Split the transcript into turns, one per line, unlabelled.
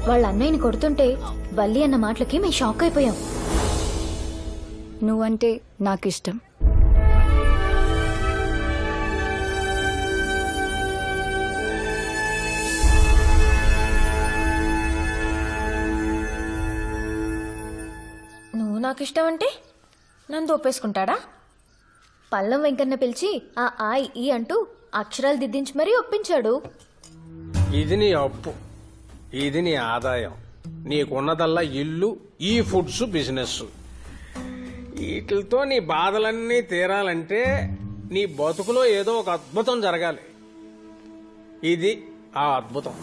వాళ్ళ అన్నయ్యని కొడుతుంటే బల్లి అన్న మాటలకి మేము షాక్ అయిపోయాం.
నువ్వంటే నాకిష్టం.
నువ్వు నాకు ఇష్టం అంటే నన్ను ఒప్పేసుకుంటాడా?
పల్లం వెంకన్న పిలిచి ఆ ఈ అంటూ అక్షరాలు దిద్దించి మరీ ఒప్పించాడు.
ఇది నీ అప్పు, ఇది నీ ఆదాయం, నీకున్నదల్లా ఇల్లు, ఈ ఫుడ్స్ బిజినెస్. వీటితో నీ బాధలన్నీ తీరాలంటే నీ బతుకులో ఏదో ఒక అద్భుతం జరగాలి. ఇది ఆ అద్భుతం.